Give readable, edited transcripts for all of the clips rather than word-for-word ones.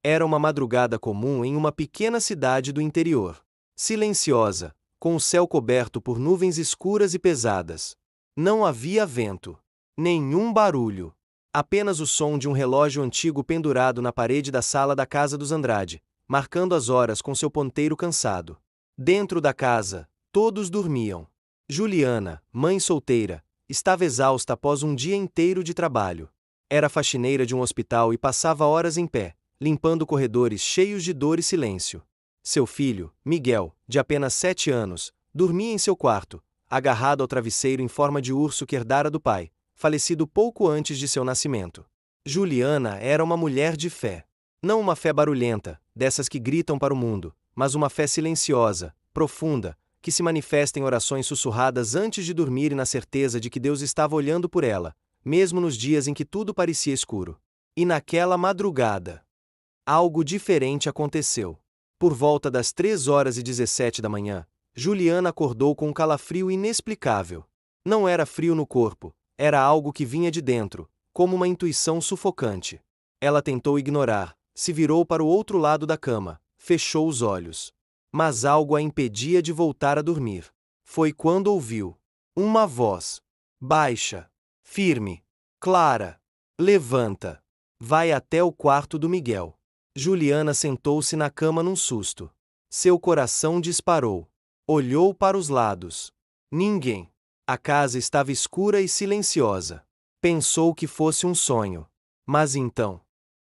Era uma madrugada comum em uma pequena cidade do interior. Silenciosa, com o céu coberto por nuvens escuras e pesadas. Não havia vento. Nenhum barulho. Apenas o som de um relógio antigo pendurado na parede da sala da casa dos Andrade, marcando as horas com seu ponteiro cansado. Dentro da casa, todos dormiam. Juliana, mãe solteira, estava exausta após um dia inteiro de trabalho. Era faxineira de um hospital e passava horas em pé, limpando corredores cheios de dor e silêncio. Seu filho, Miguel, de apenas 7 anos, dormia em seu quarto, agarrado ao travesseiro em forma de urso que herdara do pai, falecido pouco antes de seu nascimento. Juliana era uma mulher de fé. Não uma fé barulhenta, dessas que gritam para o mundo, mas uma fé silenciosa, profunda, que se manifesta em orações sussurradas antes de dormir e na certeza de que Deus estava olhando por ela, mesmo nos dias em que tudo parecia escuro. E naquela madrugada, algo diferente aconteceu. Por volta das 3h17 da manhã, Juliana acordou com um calafrio inexplicável. Não era frio no corpo, era algo que vinha de dentro, como uma intuição sufocante. Ela tentou ignorar, se virou para o outro lado da cama, fechou os olhos. Mas algo a impedia de voltar a dormir. Foi quando ouviu uma voz, baixa, firme, clara: levanta. Vai até o quarto do Miguel. Juliana sentou-se na cama num susto. Seu coração disparou. Olhou para os lados. Ninguém. A casa estava escura e silenciosa. Pensou que fosse um sonho. Mas então,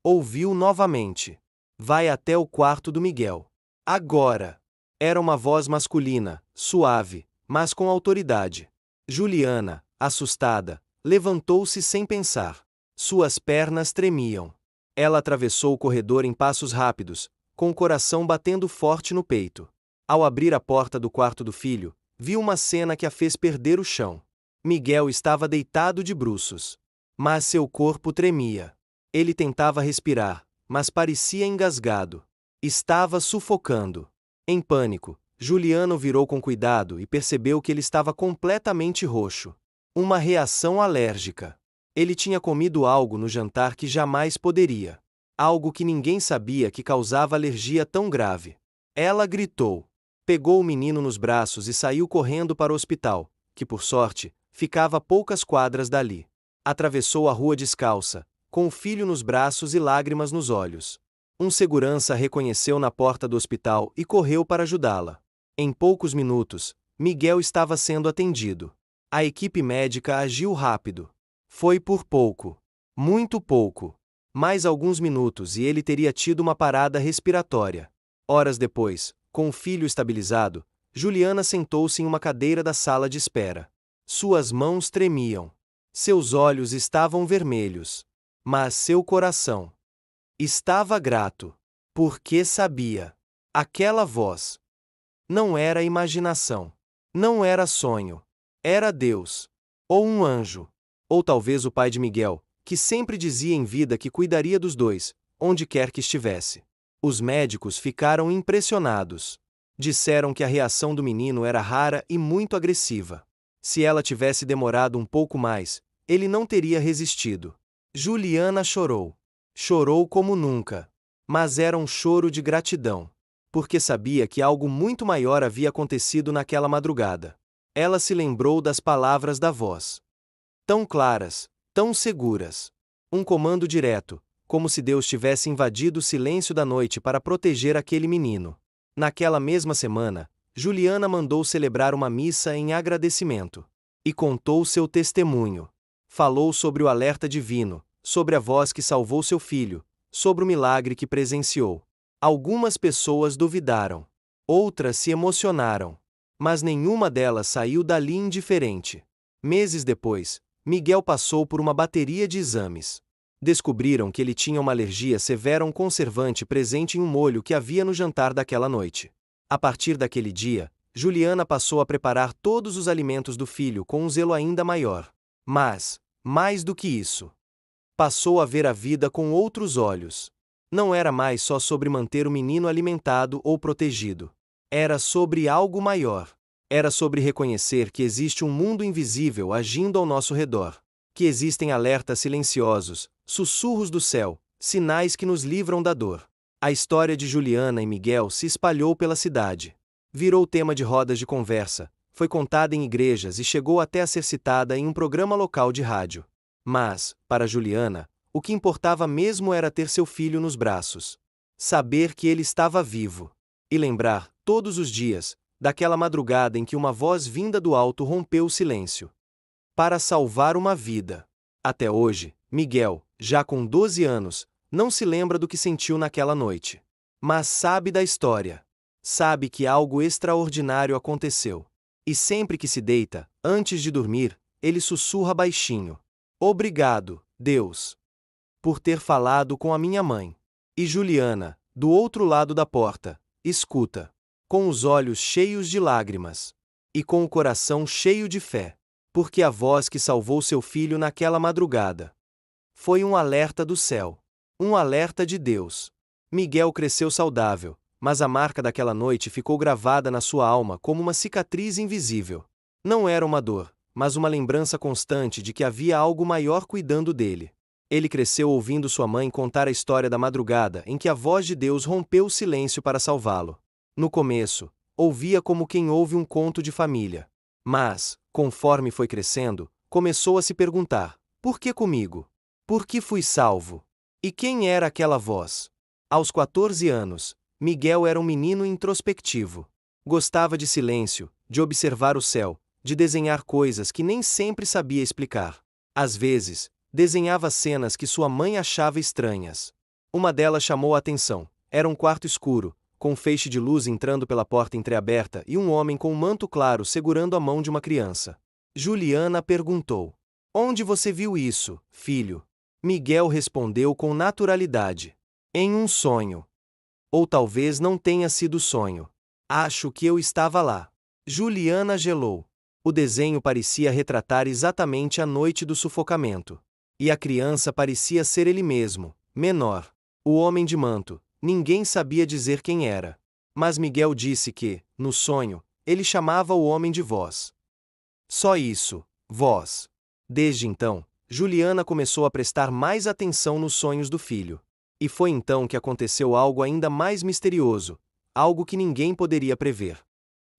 ouviu novamente: vai até o quarto do Miguel. Agora! Era uma voz masculina, suave, mas com autoridade. Juliana, assustada, levantou-se sem pensar. Suas pernas tremiam. Ela atravessou o corredor em passos rápidos, com o coração batendo forte no peito. Ao abrir a porta do quarto do filho, viu uma cena que a fez perder o chão. Miguel estava deitado de bruços. Mas seu corpo tremia. Ele tentava respirar, mas parecia engasgado. Estava sufocando. Em pânico, Juliana o virou com cuidado e percebeu que ele estava completamente roxo. Uma reação alérgica. Ele tinha comido algo no jantar que jamais poderia. Algo que ninguém sabia que causava alergia tão grave. Ela gritou. Pegou o menino nos braços e saiu correndo para o hospital, que por sorte, ficava a poucas quadras dali. Atravessou a rua descalça, com o filho nos braços e lágrimas nos olhos. Um segurança a reconheceu na porta do hospital e correu para ajudá-la. Em poucos minutos, Miguel estava sendo atendido. A equipe médica agiu rápido. Foi por pouco. Muito pouco. Mais alguns minutos e ele teria tido uma parada respiratória. Horas depois, com o filho estabilizado, Juliana sentou-se em uma cadeira da sala de espera. Suas mãos tremiam. Seus olhos estavam vermelhos. Mas seu coração estava grato. Porque sabia. Aquela voz não era imaginação. Não era sonho. Era Deus. Ou um anjo. Ou talvez o pai de Miguel, que sempre dizia em vida que cuidaria dos dois, onde quer que estivesse. Os médicos ficaram impressionados. Disseram que a reação do menino era rara e muito agressiva. Se ela tivesse demorado um pouco mais, ele não teria resistido. Juliana chorou. Chorou como nunca. Mas era um choro de gratidão. Porque sabia que algo muito maior havia acontecido naquela madrugada. Ela se lembrou das palavras da voz. Tão claras, tão seguras. Um comando direto, como se Deus tivesse invadido o silêncio da noite para proteger aquele menino. Naquela mesma semana, Juliana mandou celebrar uma missa em agradecimento. E contou seu testemunho. Falou sobre o alerta divino, sobre a voz que salvou seu filho, sobre o milagre que presenciou. Algumas pessoas duvidaram. Outras se emocionaram. Mas nenhuma delas saiu dali indiferente. Meses depois, Miguel passou por uma bateria de exames. Descobriram que ele tinha uma alergia severa a um conservante presente em um molho que havia no jantar daquela noite. A partir daquele dia, Juliana passou a preparar todos os alimentos do filho com um zelo ainda maior. Mas, mais do que isso, passou a ver a vida com outros olhos. Não era mais só sobre manter o menino alimentado ou protegido. Era sobre algo maior. Era sobre reconhecer que existe um mundo invisível agindo ao nosso redor. Que existem alertas silenciosos, sussurros do céu, sinais que nos livram da dor. A história de Juliana e Miguel se espalhou pela cidade. Virou tema de rodas de conversa, foi contada em igrejas e chegou até a ser citada em um programa local de rádio. Mas, para Juliana, o que importava mesmo era ter seu filho nos braços. Saber que ele estava vivo. E lembrar, todos os dias, daquela madrugada em que uma voz vinda do alto rompeu o silêncio. Para salvar uma vida. Até hoje, Miguel, já com 12 anos, não se lembra do que sentiu naquela noite. Mas sabe da história. Sabe que algo extraordinário aconteceu. E sempre que se deita, antes de dormir, ele sussurra baixinho: "Obrigado, Deus, por ter falado com a minha mãe." E Juliana, do outro lado da porta, escuta, com os olhos cheios de lágrimas e com o coração cheio de fé, porque a voz que salvou seu filho naquela madrugada foi um alerta do céu, um alerta de Deus. Miguel cresceu saudável, mas a marca daquela noite ficou gravada na sua alma como uma cicatriz invisível. Não era uma dor, mas uma lembrança constante de que havia algo maior cuidando dele. Ele cresceu ouvindo sua mãe contar a história da madrugada em que a voz de Deus rompeu o silêncio para salvá-lo. No começo, ouvia como quem ouve um conto de família. Mas, conforme foi crescendo, começou a se perguntar: por que comigo? Por que fui salvo? E quem era aquela voz? Aos 14 anos, Miguel era um menino introspectivo. Gostava de silêncio, de observar o céu, de desenhar coisas que nem sempre sabia explicar. Às vezes, desenhava cenas que sua mãe achava estranhas. Uma delas chamou a atenção. Era um quarto escuro, com um feixe de luz entrando pela porta entreaberta e um homem com um manto claro segurando a mão de uma criança. Juliana perguntou: "Onde você viu isso, filho?" Miguel respondeu com naturalidade: "Em um sonho. Ou talvez não tenha sido sonho. Acho que eu estava lá." Juliana gelou. O desenho parecia retratar exatamente a noite do sufocamento. E a criança parecia ser ele mesmo, menor. O homem de manto, ninguém sabia dizer quem era. Mas Miguel disse que, no sonho, ele chamava o homem de voz. Só isso, voz. Desde então, Juliana começou a prestar mais atenção nos sonhos do filho. E foi então que aconteceu algo ainda mais misterioso, algo que ninguém poderia prever.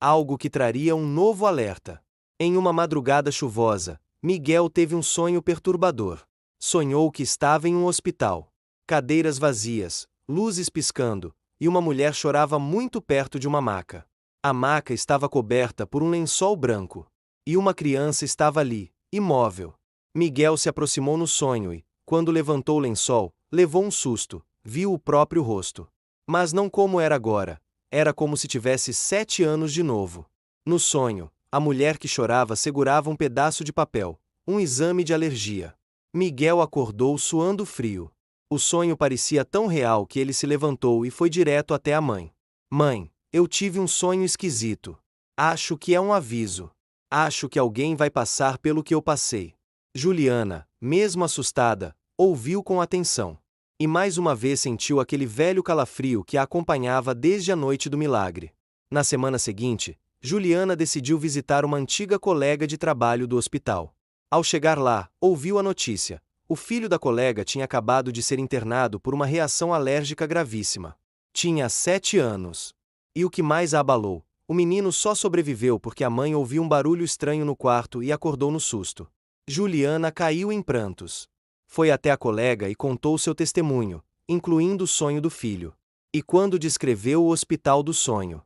Algo que traria um novo alerta. Em uma madrugada chuvosa, Miguel teve um sonho perturbador. Sonhou que estava em um hospital. Cadeiras vazias, luzes piscando, e uma mulher chorava muito perto de uma maca. A maca estava coberta por um lençol branco. E uma criança estava ali, imóvel. Miguel se aproximou no sonho e, quando levantou o lençol, levou um susto, viu o próprio rosto. Mas não como era agora, era como se tivesse 7 anos de novo. No sonho, a mulher que chorava segurava um pedaço de papel, um exame de alergia. Miguel acordou suando frio. O sonho parecia tão real que ele se levantou e foi direto até a mãe. "Mãe, eu tive um sonho esquisito. Acho que é um aviso. Acho que alguém vai passar pelo que eu passei." Juliana, mesmo assustada, ouviu com atenção. E mais uma vez sentiu aquele velho calafrio que a acompanhava desde a noite do milagre. Na semana seguinte, Juliana decidiu visitar uma antiga colega de trabalho do hospital. Ao chegar lá, ouviu a notícia. O filho da colega tinha acabado de ser internado por uma reação alérgica gravíssima. Tinha 7 anos. E o que mais a abalou, o menino só sobreviveu porque a mãe ouviu um barulho estranho no quarto e acordou no susto. Juliana caiu em prantos. Foi até a colega e contou seu testemunho, incluindo o sonho do filho. E quando descreveu o hospital do sonho,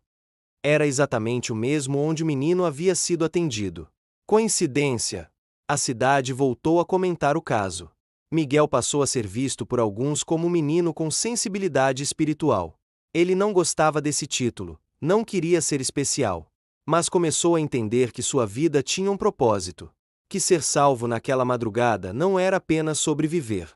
era exatamente o mesmo onde o menino havia sido atendido. Coincidência? A cidade voltou a comentar o caso. Miguel passou a ser visto por alguns como um menino com sensibilidade espiritual. Ele não gostava desse título, não queria ser especial. Mas começou a entender que sua vida tinha um propósito. Que ser salvo naquela madrugada não era apenas sobreviver,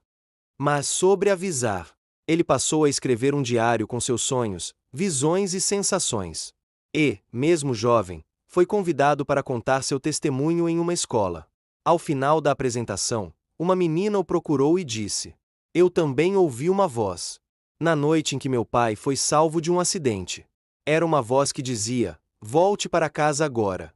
mas sobre avisar. Ele passou a escrever um diário com seus sonhos, visões e sensações. E, mesmo jovem, foi convidado para contar seu testemunho em uma escola. Ao final da apresentação, uma menina o procurou e disse: "Eu também ouvi uma voz. Na noite em que meu pai foi salvo de um acidente. Era uma voz que dizia: volte para casa agora."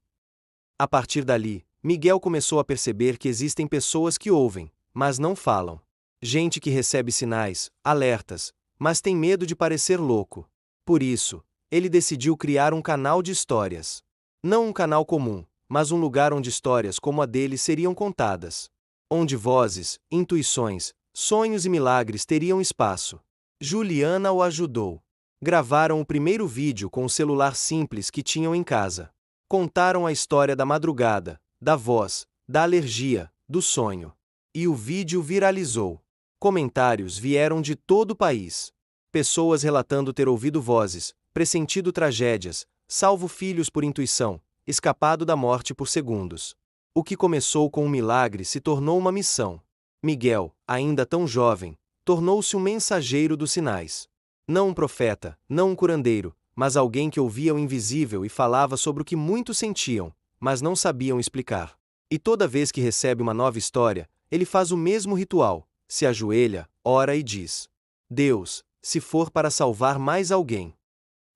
A partir dali, Miguel começou a perceber que existem pessoas que ouvem, mas não falam. Gente que recebe sinais, alertas, mas tem medo de parecer louco. Por isso, ele decidiu criar um canal de histórias. Não um canal comum, mas um lugar onde histórias como a dele seriam contadas. Onde vozes, intuições, sonhos e milagres teriam espaço. Juliana o ajudou. Gravaram o primeiro vídeo com o celular simples que tinham em casa. Contaram a história da madrugada, da voz, da alergia, do sonho. E o vídeo viralizou. Comentários vieram de todo o país. Pessoas relatando ter ouvido vozes, pressentido tragédias, salvo filhos por intuição, escapado da morte por segundos. O que começou com um milagre se tornou uma missão. Miguel, ainda tão jovem, tornou-se um mensageiro dos sinais. Não um profeta, não um curandeiro, mas alguém que ouvia o invisível e falava sobre o que muitos sentiam, mas não sabiam explicar. E toda vez que recebe uma nova história, ele faz o mesmo ritual, se ajoelha, ora e diz: Deus, se for para salvar mais alguém,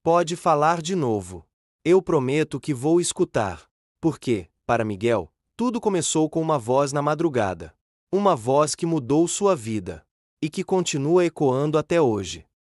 pode falar de novo. Eu prometo que vou escutar. Porque, para Miguel, tudo começou com uma voz na madrugada. Uma voz que mudou sua vida. E que continua ecoando até hoje.